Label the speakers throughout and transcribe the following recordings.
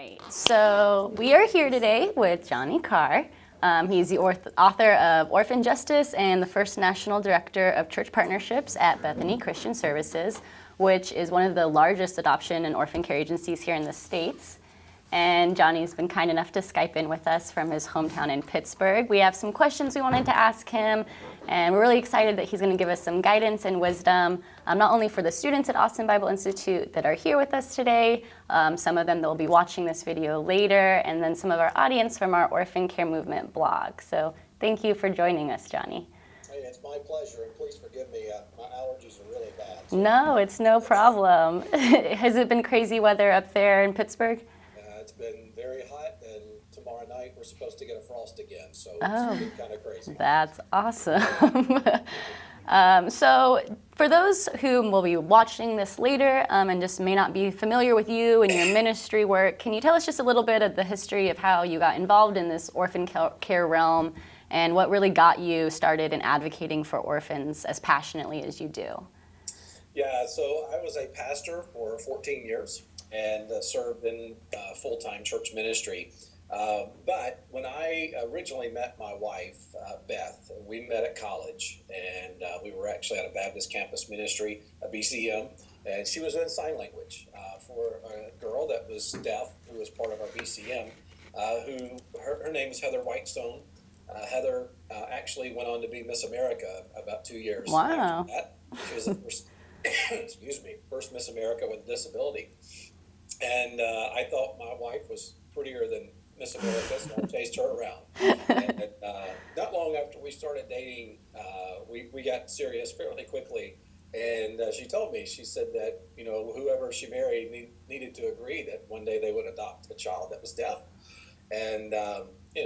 Speaker 1: right, so we are here today with Johnny Carr. He's the author of Orphan Justice and the first National Director of Church Partnerships at Bethany Christian Services, which is one of the largest adoption and orphan care agencies here in the States. And Johnny's been kind enough to Skype in with us from his hometown in Pittsburgh. We have some questions we wanted to ask him, and we're really excited that he's going to give us some guidance and wisdom, not only for the students at Austin Bible Institute that are here with us today, some of them that will be watching this video later, and then some of our audience from our Orphan Care Movement blog. So thank you for joining us, Johnny.
Speaker 2: Hey, it's my pleasure, and please forgive me. My allergies are really bad. So.
Speaker 1: No, it's no problem. Has it been crazy weather up there in Pittsburgh?
Speaker 2: It's been very hot, and tomorrow night we're supposed to get a frost again, so it's been kind of crazy.
Speaker 1: That's awesome. So for those who will be watching this later and just may not be familiar with you and your ministry work, can you tell us just a little bit of the history of how you got involved in this orphan care realm and what really got you started in advocating for orphans as passionately as you do?
Speaker 2: Yeah, so I was a pastor for 14 years and served in full-time church ministry. But when I originally met my wife, Beth, we met at college, and we were actually at a Baptist campus ministry, a BCM, and she was in sign language for a girl that was deaf who was part of our BCM, her name is Heather Whitestone. Heather actually went on to be Miss America about 2 years
Speaker 1: Wow.
Speaker 2: after that. She was the first, first Miss America with a disability. And I thought my wife was prettier than Miss America, so I chased her around. And not long after we started dating, we got serious fairly quickly. And she told me, she said that, whoever she married needed to agree that one day they would adopt a child that was deaf. And,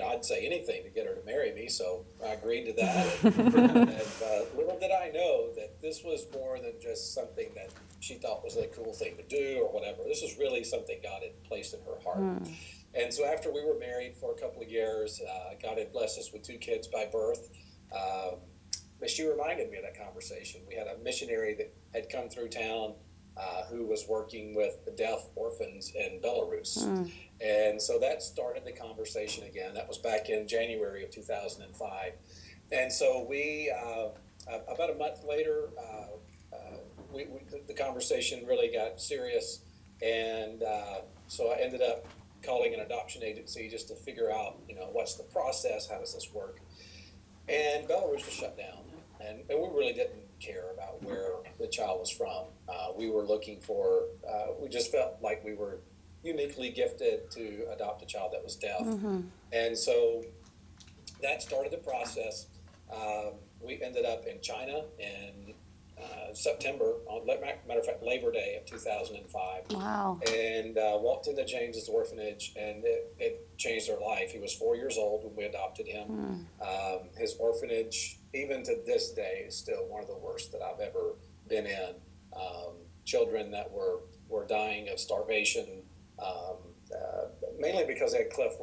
Speaker 2: I'd say anything to get her to marry me, so I agreed to that. And little did I know that this was more than just something that she thought was a cool thing to do or whatever. This was really something God had placed in her heart. And so after we were married for a couple of years, God had blessed us with 2 kids by birth. But she reminded me of that conversation. We had a missionary that had come through town who was working with the deaf orphans in Belarus. And so that started the conversation again. That was back in January of 2005. And so we, about a month later, the conversation really got serious. And so I ended up calling an adoption agency just to figure out, what's the process, how does this work? And Belarus was shut down. And we really didn't care about where the child was from. We were looking for, we just felt like we were uniquely gifted to adopt a child that was deaf. And so that started the process. We ended up in China in September, matter of fact, Labor Day of 2005.
Speaker 1: Wow.
Speaker 2: And walked into James's orphanage, and it changed their life. He was 4 years old when we adopted him. His orphanage, even to this day, is still one of the worst that I've ever been in. Children that were dying of starvation, mainly because they had cleft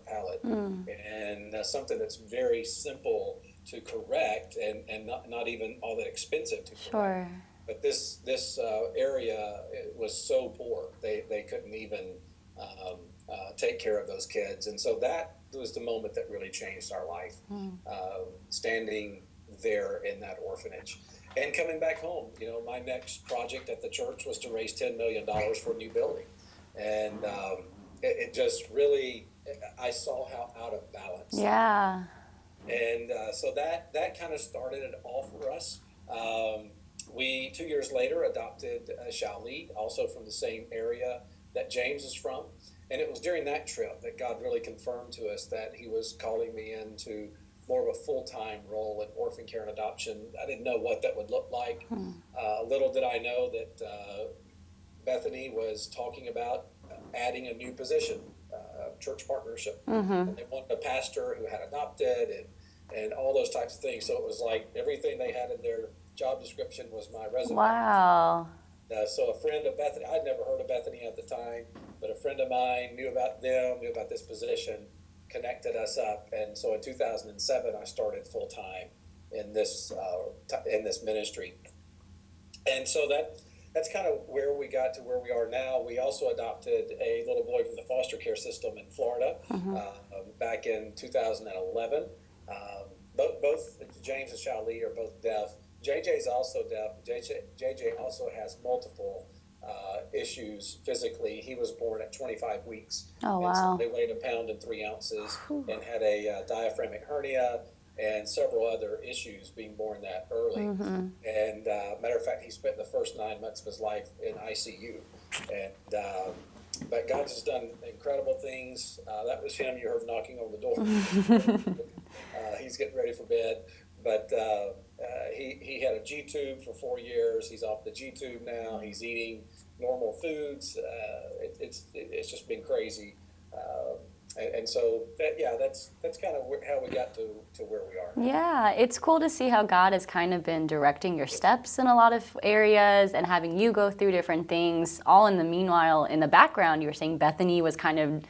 Speaker 2: palate, and something that's very simple to correct and not even all that expensive to correct.
Speaker 1: Sure.
Speaker 2: But this area was so poor, they couldn't even take care of those kids. And so that was the moment that really changed our life, standing there in that orphanage. And coming back home, my next project at the church was to raise $10 million for a new building. And it just really, I saw how out of balance.
Speaker 1: Yeah.
Speaker 2: And so that kind of started it all for us. We, 2 years later, adopted Shaoli, also from the same area that James is from. And it was during that trip that God really confirmed to us that he was calling me into more of a full-time role in orphan care and adoption. I didn't know what that would look like. Little did I know that Bethany was talking about adding a new position, church partnership. And they wanted a pastor who had adopted and all those types of things. So it was like everything they had in their job description was my resume.
Speaker 1: Wow.
Speaker 2: So a friend of Bethany, I'd never heard of Bethany at the time, but a friend of mine knew about them, knew about this position, connected us up. And so in 2007, I started full-time in this ministry. And so that's kind of where we got to where we are now. We also adopted a little boy from the foster care system in Florida back in 2011. Both James and Shalee are both deaf. JJ's also deaf. JJ also has multiple issues physically. He was born at 25 weeks.
Speaker 1: Oh, wow.
Speaker 2: And so they weighed 1 pound and 3 ounces and had a diaphragmic hernia and several other issues being born that early. And matter of fact, he spent the first 9 months of his life in ICU. And but God has done incredible things. That was him you heard knocking on the door. He's getting ready for bed. But he had a G-tube for 4 years. He's off the G-tube now. He's eating normal foods. It's just been crazy. And so that's kind of how we got to where we are.
Speaker 1: Yeah, it's cool to see how God has kind of been directing your steps in a lot of areas and having you go through different things. All in the meanwhile, in the background, you were saying Bethany was kind of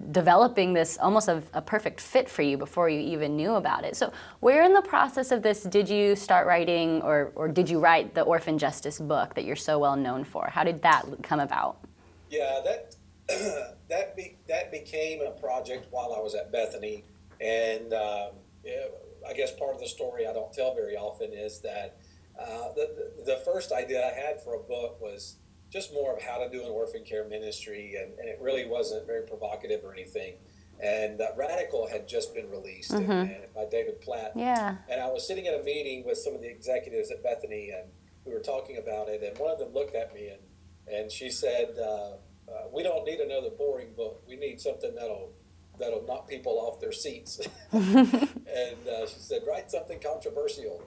Speaker 1: developing this almost a perfect fit for you before you even knew about it. So where in the process of this did you start writing or did you write the Orphan Justice book that you're so well known for? How did that come about?
Speaker 2: Yeah, that became a project while I was at Bethany. And I guess part of the story I don't tell very often is that the first idea I had for a book was just more of how to do an orphan care ministry, and it really wasn't very provocative or anything. And Radical had just been released and by David Platt.
Speaker 1: Yeah.
Speaker 2: And I was sitting at a meeting with some of the executives at Bethany, and we were talking about it, and one of them looked at me and she said, we don't need another boring book. We need something that'll knock people off their seats. And she said, write something controversial.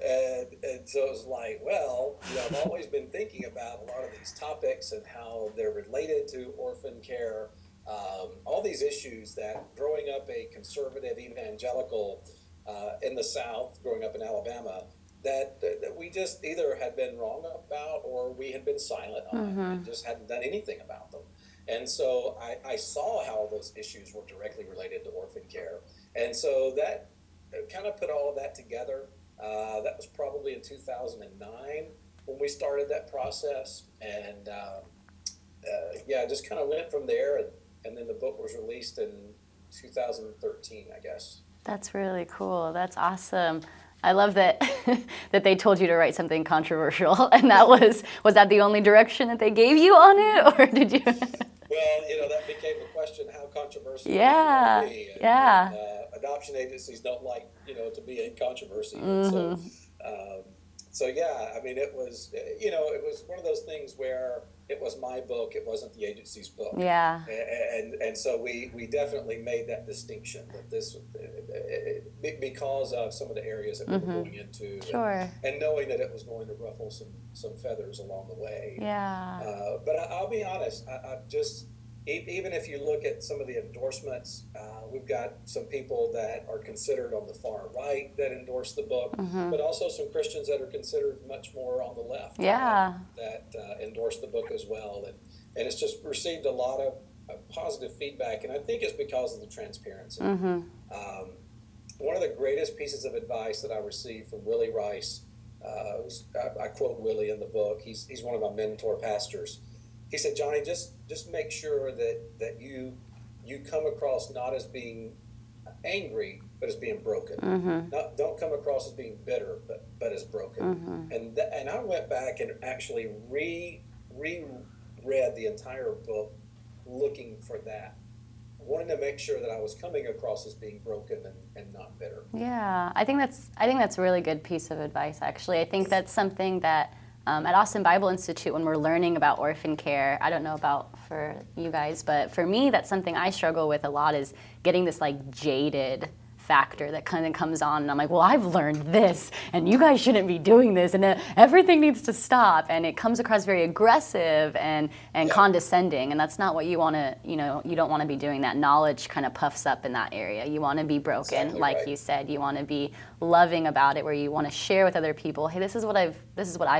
Speaker 2: And so it was like, well, I've always been thinking about a lot of these topics and how they're related to orphan care. All these issues that growing up a conservative evangelical in the South, growing up in Alabama, that we just either had been wrong about or we had been silent on and just hadn't done anything about them. And so I saw how those issues were directly related to orphan care. And so that kind of put all of that together. That was probably in 2009 when we started that process. And just kind of went from there. And then the book was released in 2013, I guess.
Speaker 1: That's really cool. That's awesome. I love that that they told you to write something controversial, and that was that the only direction that they gave you on it, or did you?
Speaker 2: Well, that became the question: how controversial?
Speaker 1: Yeah,
Speaker 2: can it be?
Speaker 1: yeah.
Speaker 2: Adoption agencies don't like to be in controversy. So yeah, I mean, it was one of those things where it was my book, it wasn't the agency's book.
Speaker 1: Yeah.
Speaker 2: And so we definitely made that distinction that this because of some of the areas that we were going into.
Speaker 1: Sure.
Speaker 2: And knowing that it was going to ruffle some feathers along the way.
Speaker 1: Yeah.
Speaker 2: But I'll be honest, I just even if you look at some of the endorsements, we've got some people that are considered on the far right that endorse the book, but also some Christians that are considered much more on the left.
Speaker 1: Yeah.
Speaker 2: That endorse the book as well. And it's just received a lot of positive feedback, and I think it's because of the transparency. One of the greatest pieces of advice that I received from Willie Rice, I quote Willie in the book, he's one of my mentor pastors. He said, Johnny, just make sure that you come across not as being angry, but as being broken. Don't come across as being bitter, but as broken. And I went back and actually reread the entire book looking for that, wanting to make sure that I was coming across as being broken and not bitter.
Speaker 1: Yeah, I think that's a really good piece of advice, actually. I think that's something that at Austin Bible Institute, when we're learning about orphan care, I don't know about for you guys, but for me, that's something I struggle with a lot, is getting this like jaded factor that kind of comes on, and I'm like, well, I've learned this, and you guys shouldn't be doing this, and everything needs to stop, and it comes across very aggressive and condescending, and that's not what you want to, you don't want to be doing that. Knowledge kind of puffs up in that area. You want to be broken, exactly, like you said. You want to be loving about it, where you want to share with other people, hey, this is what I've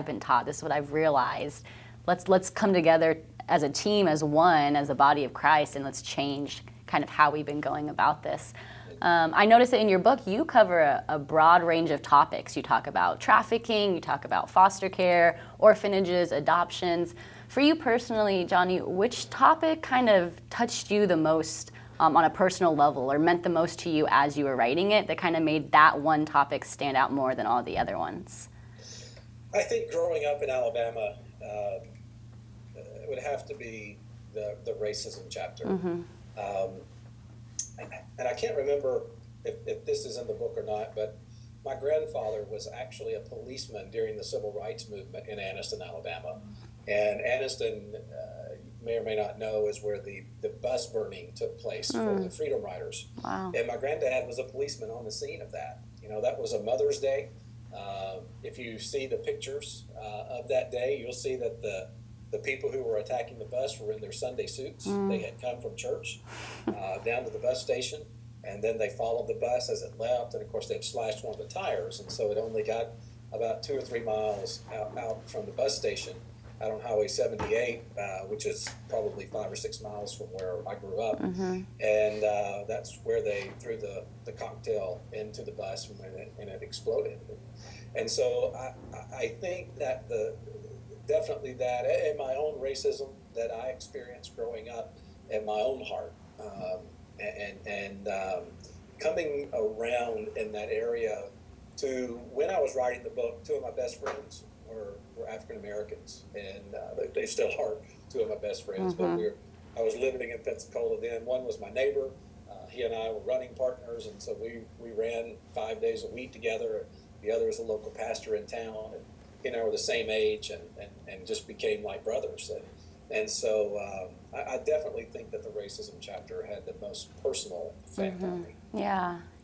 Speaker 1: been taught, this is what I've realized. Let's come together as a team, as one, as a body of Christ, and let's change kind of how we've been going about this. I noticed that in your book, you cover a broad range of topics. You talk about trafficking, you talk about foster care, orphanages, adoptions. For you personally, Johnny, which topic kind of touched you the most on a personal level or meant the most to you as you were writing it that kind of made that one topic stand out more than all the other ones?
Speaker 2: I think growing up in Alabama, it would have to be the racism chapter.
Speaker 1: Mm-hmm.
Speaker 2: Um, and I can't remember if this is in the book or not, but my grandfather was actually a policeman during the civil rights movement in Anniston, Alabama. And Anniston, you may or may not know, is where the bus burning took place for the Freedom Riders.
Speaker 1: Wow.
Speaker 2: And my granddad was a policeman on the scene of that. You know, that was a Mother's Day. If you see the pictures of that day, you'll see that the people who were attacking the bus were in their Sunday suits. They had come from church down to the bus station, and then they followed the bus as it left, and of course they had slashed one of the tires, and so it only got about 2 or 3 miles out from the bus station, out on Highway 78, which is probably 5 or 6 miles from where I grew up.
Speaker 1: Mm-hmm.
Speaker 2: And that's where they threw the cocktail into the bus, and it exploded. And so I think that definitely that, and my own racism that I experienced growing up in my own heart, and coming around in that area to when I was writing the book, 2 of my best friends were African Americans, and they still are 2 of my best friends.
Speaker 1: Mm-hmm.
Speaker 2: But I was living in Pensacola then. One was my neighbor. He and I were running partners, and so we ran 5 days a week together. The other is a local pastor in town, and he and I were the same age, and just became like brothers. And so I definitely think that the racism chapter had the most personal effect on me.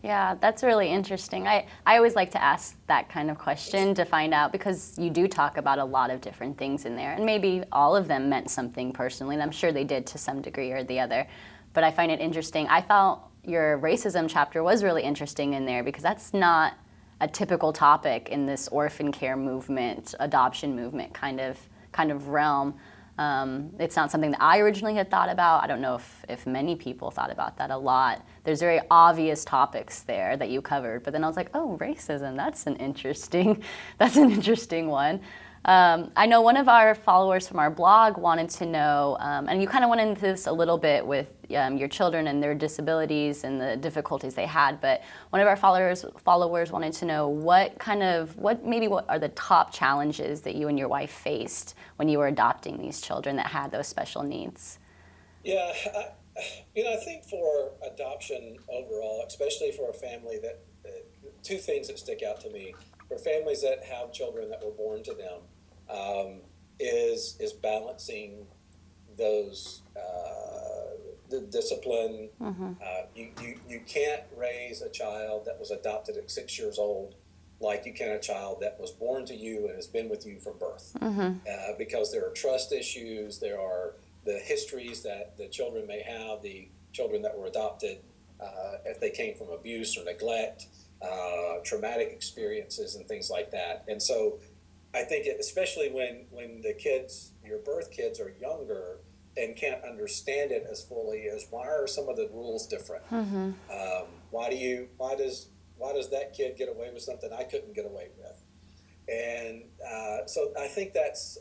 Speaker 1: Yeah, that's really interesting. I always like to ask that kind of question to find out, because you do talk about a lot of different things in there, and maybe all of them meant something personally, and I'm sure they did to some degree or the other. But I find it interesting. I felt your racism chapter was really interesting in there because that's not a typical topic in this orphan care movement, adoption movement kind of realm. It's not something that I originally had thought about. I don't know if many people thought about that a lot. There's very obvious topics there that you covered, but then I was like, oh, racism, that's an interesting one. I know one of our followers from our blog wanted to know, and you kind of went into this a little bit with your children and their disabilities and the difficulties they had, but one of our followers wanted to know what are the top challenges that you and your wife faced when you were adopting these children that had those special needs?
Speaker 2: Yeah, I think for adoption overall, especially for a family that, 2 things that stick out to me. For families that have children that were born to them, is balancing those the discipline.
Speaker 1: Mm-hmm.
Speaker 2: You can't raise a child that was adopted at 6 years old like you can a child that was born to you and has been with you from birth, because there are trust issues, there are the histories that the children may have, the children that were adopted, if they came from abuse or neglect, traumatic experiences and things like that. And so I think especially when the kids, your birth kids, are younger and can't understand it as fully as why are some of the rules different?
Speaker 1: Mm-hmm.
Speaker 2: Why does that kid get away with something I couldn't get away with? And so I think that's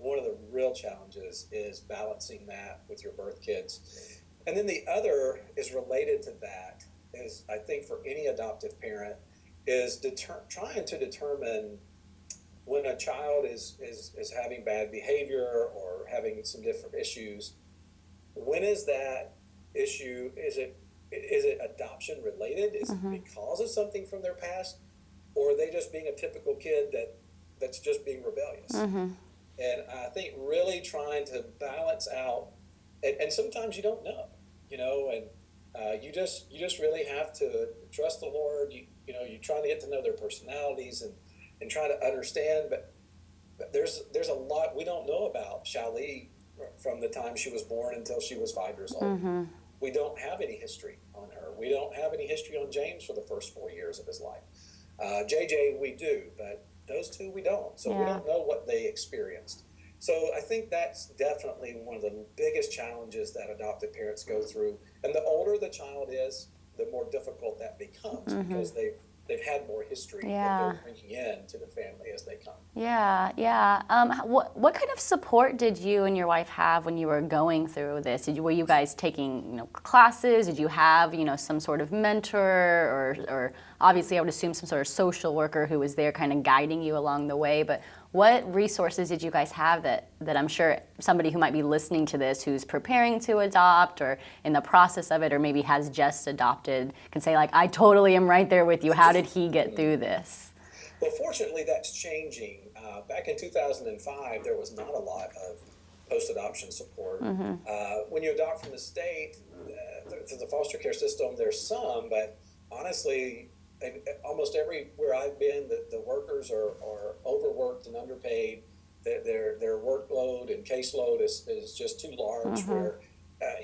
Speaker 2: one of the real challenges is balancing that with your birth kids. And then the other is related to that is, I think for any adoptive parent, is trying to determine when a child is having bad behavior or having some different issues. When is that issue? Is it adoption related? Is it because of something from their past, or are they just being a typical kid that's just being rebellious? And I think really trying to balance out, and sometimes you don't know, and you just really have to trust the Lord. You're trying to get to know their personalities and try to understand, but there's a lot we don't know about Shali from the time she was born until she was 5 years old. We don't have any history on her. We don't have any history on James for the first 4 years of his life. JJ we do, but those 2 we don't. So we don't know what they experienced. So I think that's definitely one of the biggest challenges that adoptive parents go through. And the older the child is, the more difficult that becomes, because they've had more history that
Speaker 1: Yeah.
Speaker 2: they're bringing in to the family as they come.
Speaker 1: Yeah, yeah. What kind of support did you and your wife have when you were going through this? Were you guys taking, classes? Did you have, some sort of mentor, or obviously I would assume some sort of social worker who was there kind of guiding you along the way, but what resources did you guys have that I'm sure somebody who might be listening to this who's preparing to adopt or in the process of it or maybe has just adopted can say, like, I totally am right there with you. How did he get through this?
Speaker 2: Well, fortunately, that's changing. Back in 2005, there was not a lot of post-adoption support. When you adopt from the state, through the foster care system, there's some, but honestly, almost everywhere I've been, the workers are overworked and underpaid. Their workload and caseload is just too large where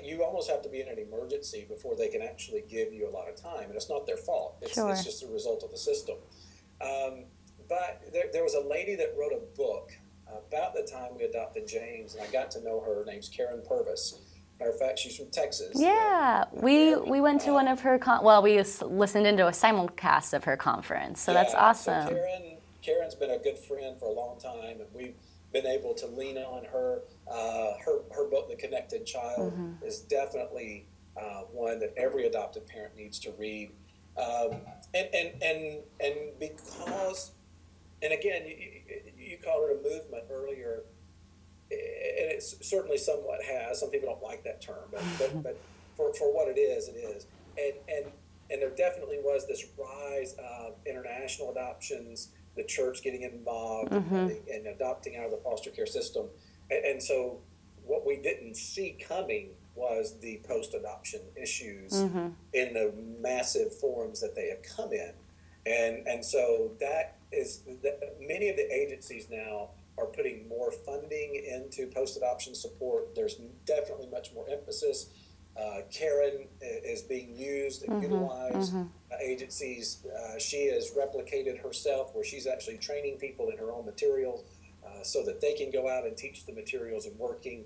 Speaker 2: you almost have to be in an emergency before they can actually give you a lot of time. And it's not their fault. It's just a result of the system. But there was a lady that wrote a book about the time we adopted James, and I got to know her. Her name's Carr. Matter of fact, she's from Texas.
Speaker 1: Yeah, we went to one of her, we listened into a simulcast of her conference, so that's awesome.
Speaker 2: So Karen's been a good friend for a long time, and we've been able to lean on her. Her book, The Connected Child, is definitely one that every adopted parent needs to read. And because, and again, you called it a movement earlier, and it certainly somewhat has. Some people don't like that term, but for what it is, it is. And there definitely was this rise of international adoptions, the church getting involved and adopting out of the foster care system. And so what we didn't see coming was the post-adoption issues in the massive forms that they have come in. And so that is, many of the agencies now are putting more funding into post-adoption support. There's definitely much more emphasis. Karen is being used and utilized. Agencies, she has replicated herself where she's actually training people in her own materials so that they can go out and teach the materials and working.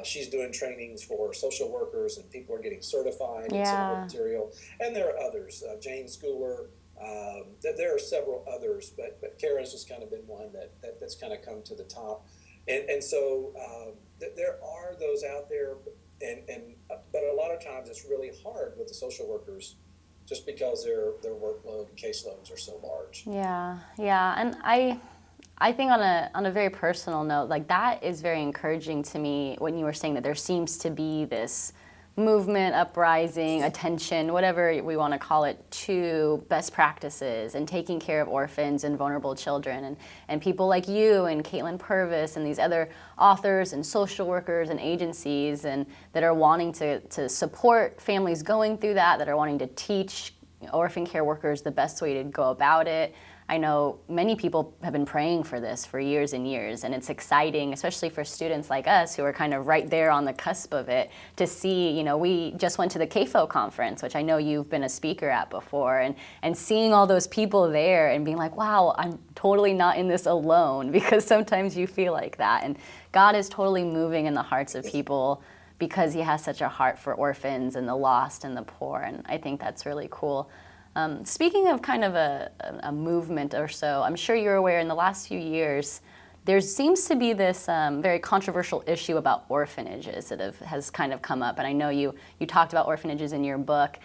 Speaker 2: She's doing trainings for social workers, and people are getting certified in some of her material. And there are others, Jane Schooler. There are several others, but Karen's just kind of been one that's kind of come to the top. And so there are those out there, but a lot of times it's really hard with the social workers just because their workload and caseloads are so large.
Speaker 1: Yeah, and I think on a very personal note, like that is very encouraging to me when you were saying that there seems to be this movement, uprising, attention, whatever we want to call it, to best practices and taking care of orphans and vulnerable children. And people like you and Caitlin Purvis and these other authors and social workers and agencies and that are wanting to support families going through that are wanting to teach orphan care workers the best way to go about it. I know many people have been praying for this for years and years, and it's exciting, especially for students like us who are kind of right there on the cusp of it, to see, we just went to the CAFO conference, which I know you've been a speaker at before, and seeing all those people there and being like, wow, I'm totally not in this alone, because sometimes you feel like that. And God is totally moving in the hearts of people because he has such a heart for orphans and the lost and the poor, and I think that's really cool. Speaking of kind of a movement or so, I'm sure you're aware in the last few years, there seems to be this very controversial issue about orphanages that has kind of come up. And I know you talked about orphanages in your book.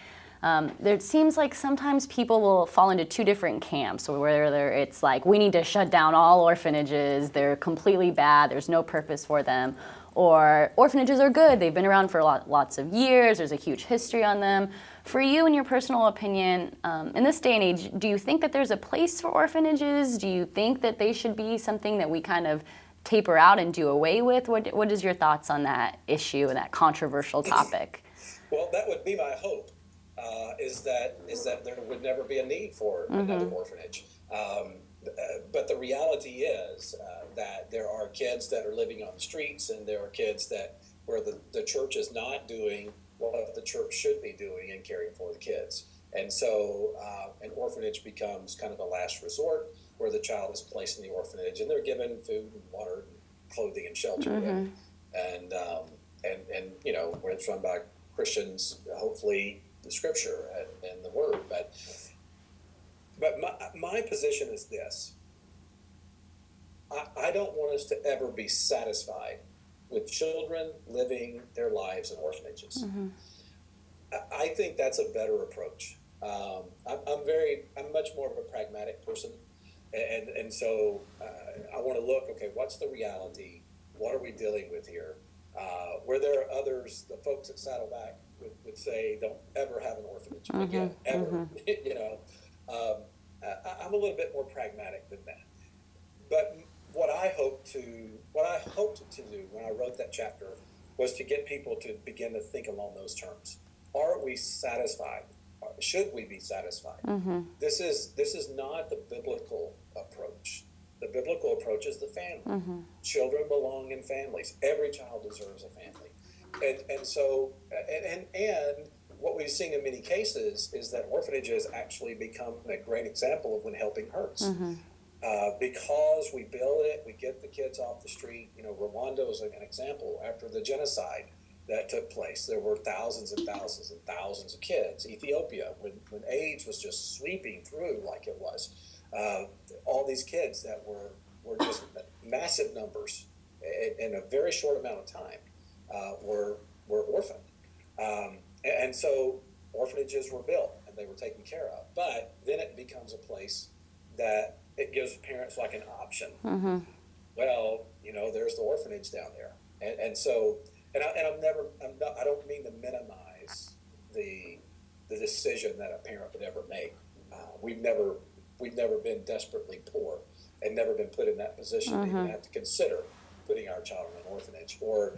Speaker 1: There seems like sometimes people will fall into two different camps, whether it's like, we need to shut down all orphanages, they're completely bad, there's no purpose for them, or orphanages are good, they've been around for lots of years, there's a huge history on them. For you, in your personal opinion, in this day and age, do you think that there's a place for orphanages? Do you think that they should be something that we kind of taper out and do away with? What is your thoughts on that issue and that controversial topic?
Speaker 2: Well, that would be my hope, is that there would never be a need for another orphanage. But the reality is that there are kids that are living on the streets, and there are kids where the church is not doing what the church should be doing in caring for the kids. And so an orphanage becomes kind of a last resort where the child is placed in the orphanage and they're given food and water and clothing and shelter. And where it's run by Christians, hopefully the scripture and the word. But But my position is this. I don't want us to ever be satisfied with children living their lives in orphanages.
Speaker 1: Mm-hmm.
Speaker 2: I think that's a better approach. I'm much more of a pragmatic person, and so I want to look. Okay, what's the reality? What are we dealing with here? Where there are others, the folks at Saddleback would say, don't ever have an orphanage again, ever.
Speaker 1: Mm-hmm.
Speaker 2: You know, I'm a little bit more pragmatic than that. But what I hoped to do when I wrote that chapter was to get people to begin to think along those terms. Are we satisfied? Should we be satisfied?
Speaker 1: Mm-hmm.
Speaker 2: This is not the biblical approach. The biblical approach is the family.
Speaker 1: Mm-hmm.
Speaker 2: Children belong in families. Every child deserves a family, and so what we've seen in many cases is that orphanages actually become a great example of when helping hurts.
Speaker 1: Mm-hmm.
Speaker 2: Because we build it, we get the kids off the street. You know, Rwanda is an example. After the genocide that took place, there were thousands and thousands and thousands of kids. Ethiopia, when AIDS was just sweeping through like it was, all these kids that were just massive numbers in a very short amount of time were orphaned. And so orphanages were built and they were taken care of. But then it becomes a place that it gives parents like an option.
Speaker 1: Mm-hmm.
Speaker 2: Well, you know, there's the orphanage down there, and so I don't mean to minimize the decision that a parent would ever make. We've never been desperately poor and never been put in that position to even have to consider putting our child in an orphanage or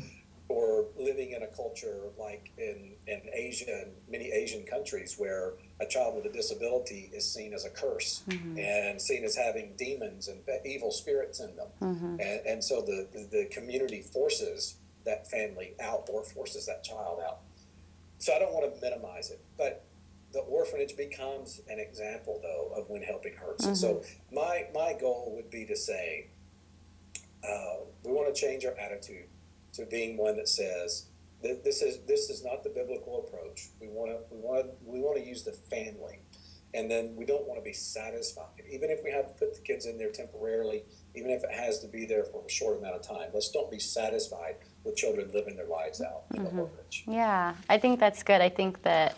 Speaker 2: living in a culture like in Asia and many Asian countries where a child with a disability is seen as a curse and seen as having demons and evil spirits in them. And so the community forces that family out or forces that child out. So I don't want to minimize it, but the orphanage becomes an example, though, of when helping hurts. And so my goal would be to say, we want to change our attitude to being one that says this is not the biblical approach. We want to use the family, and then we don't want to be satisfied, even if we have to put the kids in there temporarily, even if it has to be there for a short amount of time. Let's don't be satisfied with children living their lives out in the orphanage.
Speaker 1: Yeah, I think that's good. I think that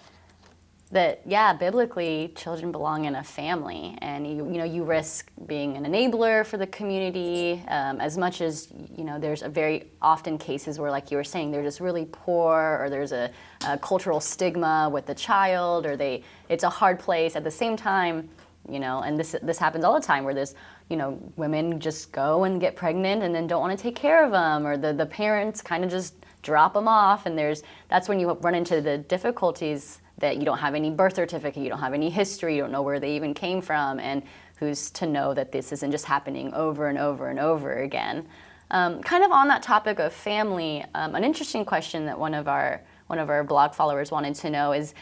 Speaker 1: yeah, biblically, children belong in a family, and you risk being an enabler for the community as much as there's a very often cases where, like you were saying, they're just really poor, or there's a cultural stigma with the child, or it's a hard place. At the same time, and this happens all the time, where there's women just go and get pregnant and then don't want to take care of them, or the parents kind of just drop them off, and that's when you run into the difficulties that you don't have any birth certificate, you don't have any history, you don't know where they even came from, and who's to know that this isn't just happening over and over and over again. Kind of on that topic of family, an interesting question that one of our blog followers wanted to know is,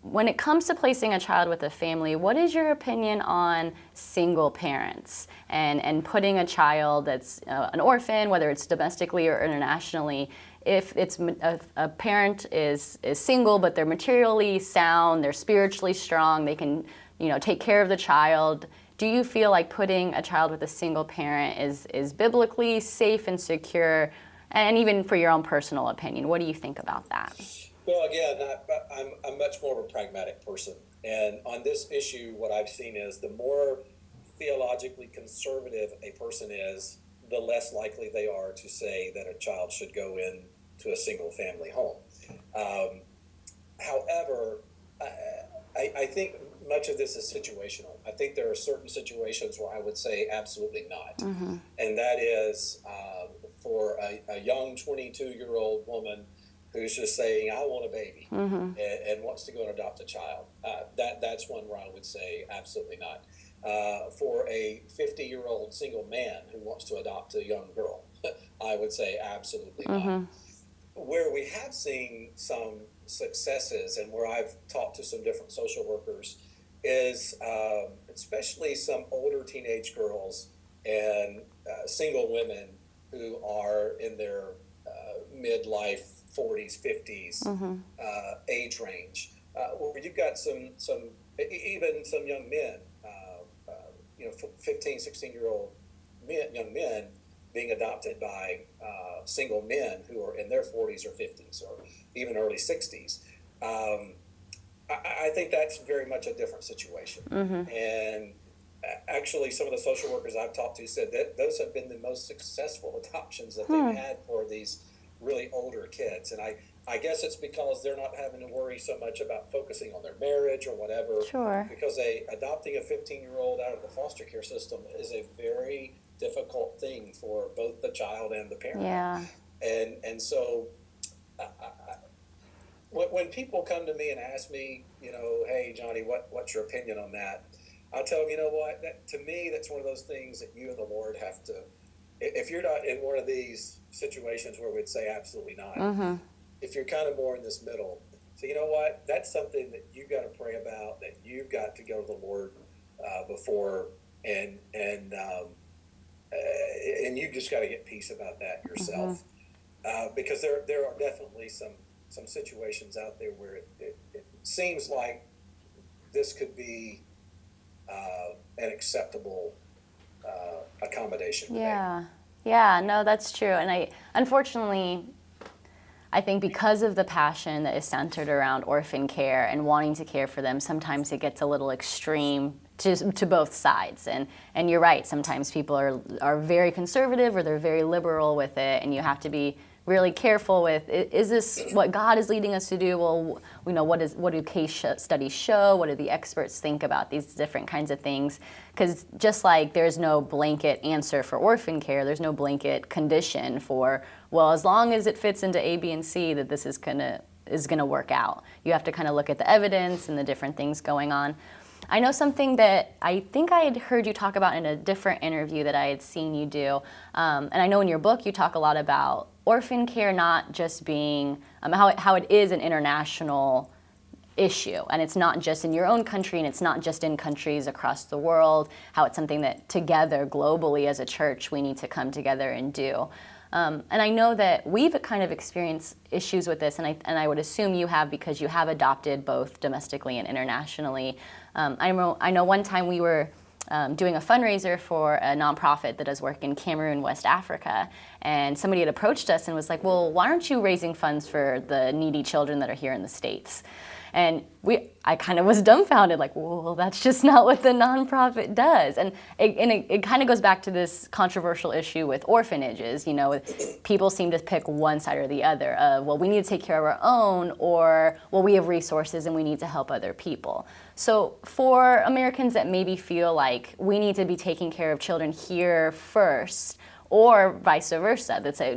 Speaker 1: when it comes to placing a child with a family, what is your opinion on single parents and putting a child that's an orphan, whether it's domestically or internationally, if it's a parent is single but they're materially sound, they're spiritually strong, they can take care of the child, do you feel like putting a child with a single parent is biblically safe and secure? And even for your own personal opinion, what do you think about that?
Speaker 2: Well, again, I'm much more of a pragmatic person. And on this issue, what I've seen is the more theologically conservative a person is, the less likely they are to say that a child should go in to a single family home. However, I think much of this is situational. I think there are certain situations where I would say absolutely not. And that is for a young 22-year-old woman who's just saying, I want a baby, and wants to go and adopt a child. That's one where I would say absolutely not. For a 50-year-old single man who wants to adopt a young girl, I would say absolutely not. Where we have seen some successes and where I've talked to some different social workers is especially some older teenage girls and single women who are in their midlife 40s, 50s age range, where you've got some even some young men 15, 16-year-old young men being adopted by single men who are in their 40s or 50s or even early 60s. I think that's very much a different situation. And actually, some of the social workers I've talked to said that those have been the most successful adoptions that they've had for these really older kids. And I guess it's because they're not having to worry so much about focusing on their marriage or whatever.
Speaker 1: Sure.
Speaker 2: Because adopting a 15-year-old out of the foster care system is a very difficult thing for both the child and the parent.
Speaker 1: Yeah.
Speaker 2: And so when people come to me and ask me, hey, Johnny, what's your opinion on that? I'll tell them, what, to me, that's one of those things that you and the Lord have to, if you're not in one of these situations where we'd say absolutely not, if you're kind of more in this middle, so you know what, that's something that you've got to pray about, that you've got to go to the Lord before, and you just got to get peace about that yourself, because there are definitely some situations out there where it seems like this could be an acceptable accommodation.
Speaker 1: Yeah, no, that's true. And unfortunately, I think because of the passion that is centered around orphan care and wanting to care for them, sometimes it gets a little extreme to both sides. And you're right, sometimes people are very conservative or they're very liberal with it, and you have to be really careful with, is this what God is leading us to do? Well, what do case studies show? What do the experts think about these different kinds of things? Because just like there's no blanket answer for orphan care, there's no blanket condition for, well, as long as it fits into A, B, and C, that this is gonna work out. You have to kind of look at the evidence and the different things going on. I know something that I think I had heard you talk about in a different interview that I had seen you do, and I know in your book you talk a lot about orphan care not just being, how it is an international issue, and it's not just in your own country, and it's not just in countries across the world, how it's something that together, globally as a church, we need to come together and do. And I know that we've kind of experienced issues with this, and I would assume you have, because you have adopted both domestically and internationally. I know one time we were doing a fundraiser for a nonprofit that does work in Cameroon, West Africa, and somebody had approached us and was like, well, why aren't you raising funds for the needy children that are here in the States? And I kind of was dumbfounded, like, well, that's just not what the nonprofit does. And it kind of goes back to this controversial issue with orphanages. People seem to pick one side or the other of, well, we need to take care of our own, or, well, we have resources and we need to help other people. So for Americans that maybe feel like we need to be taking care of children here first, or vice versa, that say,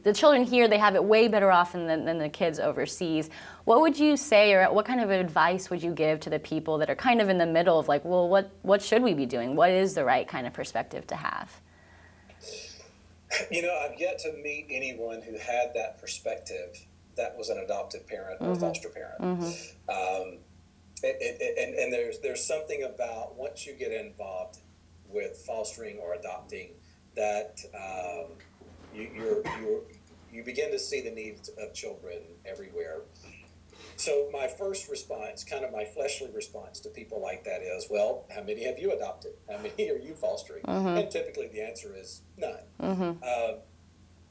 Speaker 1: the children here, they have it way better off than the kids overseas. What would you say, or what kind of advice would you give to the people that are kind of in the middle of like, well, what should we be doing? What is the right kind of perspective to have?
Speaker 2: I've yet to meet anyone who had that perspective that was an adopted parent or foster parent. And there's something about, once you get involved with fostering or adopting, that you begin to see the needs of children everywhere. So my first response, kind of my fleshly response to people like that is, well, how many have you adopted? How many are you fostering? And typically the answer is none.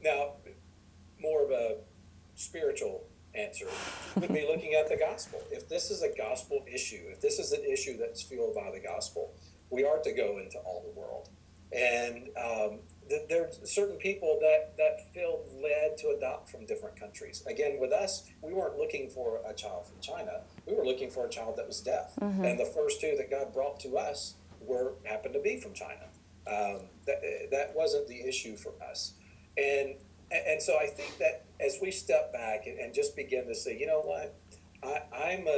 Speaker 2: Now, more of a spiritual answer would be looking at the gospel. If this is a gospel issue, if this is an issue that's fueled by the gospel, we are to go into all the world. And there's certain people that feel led to adopt from different countries. Again, with us, we weren't looking for a child from China. We were looking for a child that was deaf. And the first two that God brought to us happened to be from China. That wasn't the issue for us. And so I think that as we step back and just begin to say, you know what, I'm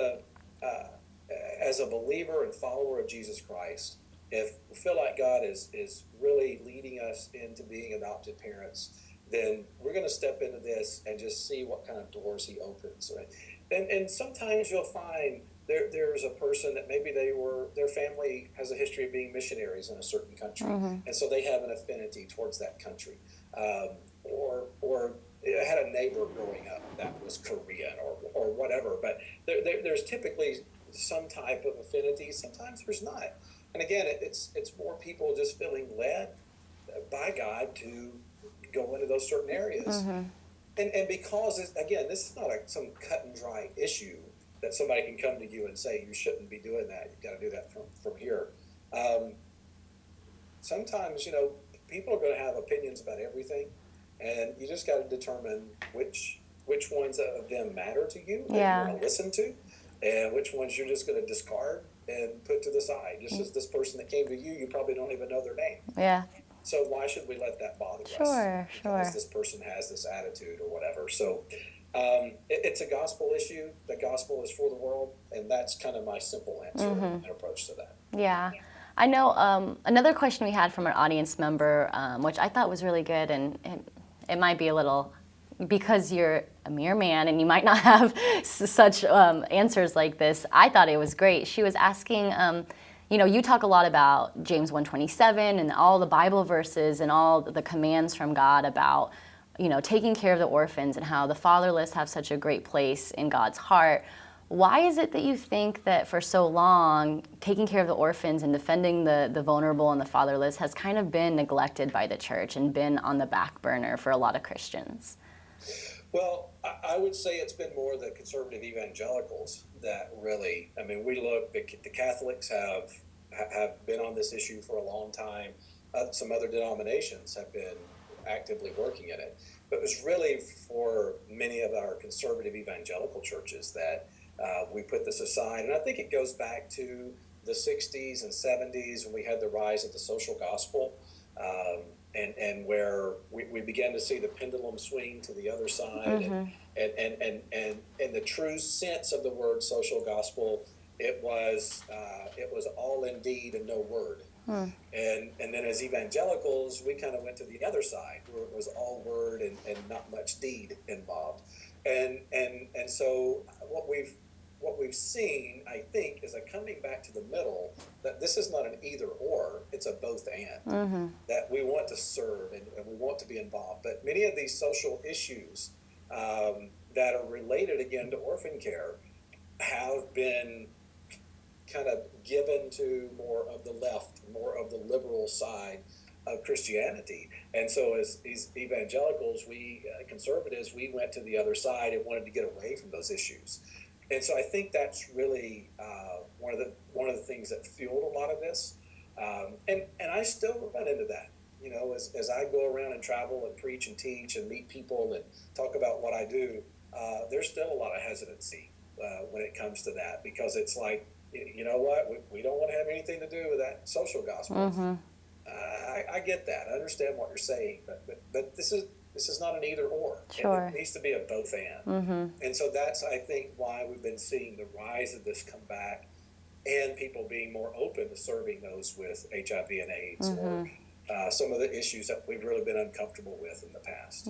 Speaker 2: as a believer and follower of Jesus Christ, if we feel like God is really leading us into being adopted parents, then we're going to step into this and just see what kind of doors he opens. Right? And sometimes you'll find there's a person that maybe their family has a history of being missionaries in a certain country, and so they have an affinity towards that country. Or I had a neighbor growing up that was Korean or whatever, but there's typically some type of affinity. Sometimes there's not. And again, it's more people just feeling led by God to go into those certain areas. And because, again, this is not some cut and dry issue that somebody can come to you and say, you shouldn't be doing that. You've got to do that from here. Sometimes, people are going to have opinions about everything, and you just got to determine which ones of them matter to you that you want to listen to, and which ones you're just going to discard and put to the side. Just as this person that came to you, you probably don't even know their name.
Speaker 1: Yeah.
Speaker 2: So why should we let that bother us?
Speaker 1: Sure.
Speaker 2: Because this person has this attitude or whatever. So it's a gospel issue. The gospel is for the world, and that's kind of my simple answer and approach to that.
Speaker 1: Yeah. I know another question we had from an audience member, which I thought was really good, and it might be a little, because you're a mere man and you might not have such answers like this, I thought it was great. She was asking, you talk a lot about James 1:27 and all the Bible verses and all the commands from God about, taking care of the orphans and how the fatherless have such a great place in God's heart. Why is it that you think that for so long, taking care of the orphans and defending the vulnerable and the fatherless has kind of been neglected by the church and been on the back burner for a lot of Christians?
Speaker 2: Well, I would say it's been more the conservative evangelicals that really, we look, the Catholics have been on this issue for a long time. Some other denominations have been actively working in it. But it was really for many of our conservative evangelical churches that we put this aside. And I think it goes back to the 60s and 70s when we had the rise of the social gospel. And where we began to see the pendulum swing to the other side, and the true sense of the word social gospel, it was all in deed and no word. And then as evangelicals, we kind of went to the other side where it was all word and not much deed involved. And so what we've seen, I think, is a coming back to the middle, that this is not an either or, it's a both and. That we want to serve and we want to be involved. But many of these social issues that are related, again, to orphan care have been kind of given to more of the left, more of the liberal side of Christianity. And so as evangelicals, conservatives, we went to the other side and wanted to get away from those issues. And so I think that's really one of the things that fueled a lot of this. And I still run into that, as I go around and travel and preach and teach and meet people and talk about what I do, there's still a lot of hesitancy when it comes to that, because it's like, you know what, we don't want to have anything to do with that social gospel. I get that. I understand what you're saying, but this is not an either or.
Speaker 1: Sure.
Speaker 2: It needs to be a both and. And so that's, I think, why we've been seeing the rise of this come back, and people being more open to serving those with HIV and AIDS or some of the issues that we've really been uncomfortable with in the past.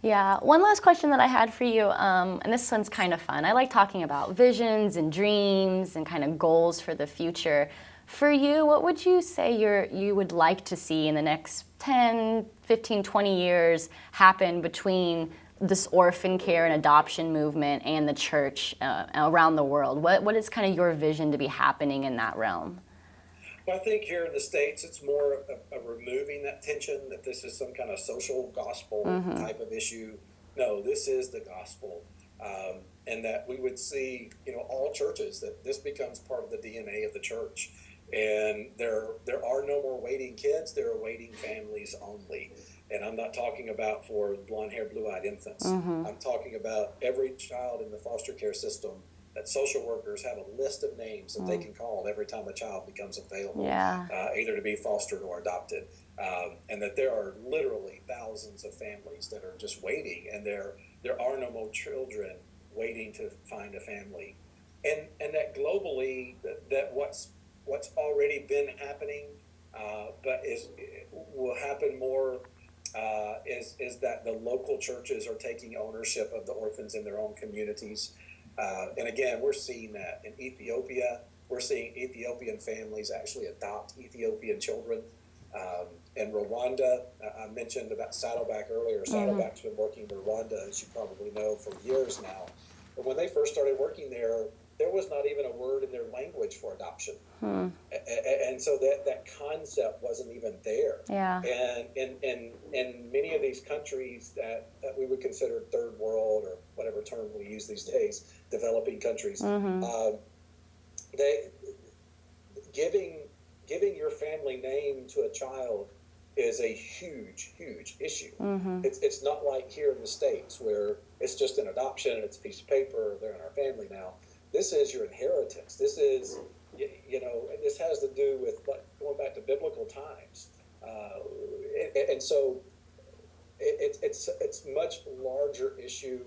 Speaker 1: Yeah. One last question that I had for you, and this one's kind of fun. I like talking about visions and dreams and kind of goals for the future. For you, what would you say you would like to see in the next 10, 15, 20 years happen between this orphan care and adoption movement and the church around the world? What is kind of your vision to be happening in that realm?
Speaker 2: Well, I think here in the States, it's more of removing that tension that this is some kind of social gospel type of issue. No, this is the gospel. And that we would see, all churches, that this becomes part of the DNA of the church. And there are no more waiting kids, there are waiting families only. And I'm not talking about for blonde-haired, blue-eyed infants. I'm talking about every child in the foster care system, that social workers have a list of names that they can call every time a child becomes available, either to be fostered or adopted. And that there are literally thousands of families that are just waiting, and there are no more children waiting to find a family. And that globally, that what's already been happening, but will happen more, is that the local churches are taking ownership of the orphans in their own communities. And again, we're seeing that in Ethiopia. We're seeing Ethiopian families actually adopt Ethiopian children. In Rwanda, I mentioned about Saddleback earlier. Saddleback's been working in Rwanda, as you probably know, for years now. But when they first started working there, there was not even a word in their language for adoption. And so that concept wasn't even there.
Speaker 1: Yeah.
Speaker 2: And in many of these countries that we would consider third world, or whatever term we use these days, developing countries, they giving your family name to a child is a huge issue. It's not like here in the States where it's just an adoption, it's a piece of paper, they're in our family now. This is your inheritance. This is, this has to do with going back to biblical times, and so it's much larger issue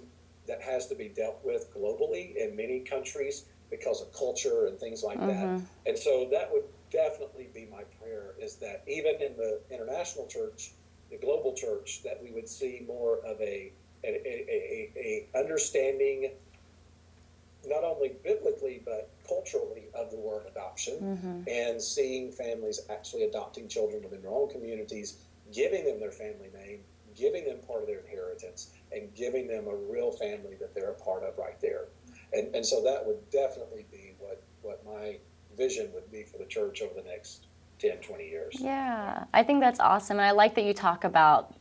Speaker 2: that has to be dealt with globally in many countries because of culture and things like that. And so that would definitely be my prayer, is that even in the international church, the global church, that we would see more of a understanding, not only biblically but culturally, of the word adoption, and seeing families actually adopting children within their own communities, giving them their family name, giving them part of their inheritance, and giving them a real family that they're a part of right there. And so that would definitely be what my vision would be for the church over the next 10, 20 years.
Speaker 1: Yeah, I think that's awesome. And I like that you talk about,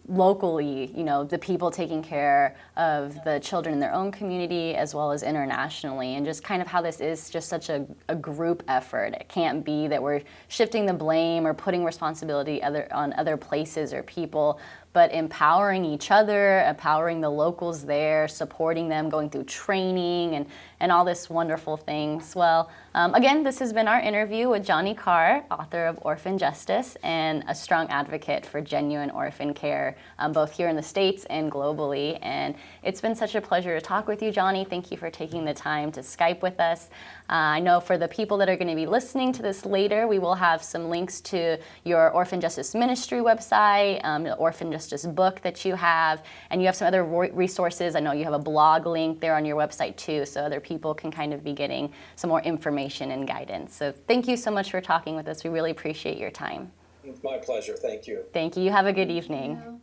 Speaker 1: locally, the people taking care of the children in their own community as well as internationally, and just kind of how this is just such a group effort. It can't be that we're shifting the blame or putting responsibility on other places or people, but empowering each other, empowering the locals there, supporting them, going through training and all this wonderful things. Well, again, this has been our interview with Johnny Carr, author of Orphan Justice and a strong advocate for genuine orphan care, both here in the States and globally. And it's been such a pleasure to talk with you, Johnny. Thank you for taking the time to Skype with us. I know for the people that are going to be listening to this later, we will have some links to your Orphan Justice Ministry website, the Orphan Justice book that you have, and you have some other resources. I know you have a blog link there on your website too, so other people can kind of be getting some more information and guidance. So thank you so much for talking with us. We really appreciate your time.
Speaker 2: It's my pleasure. Thank you.
Speaker 1: Thank you. You have a good evening.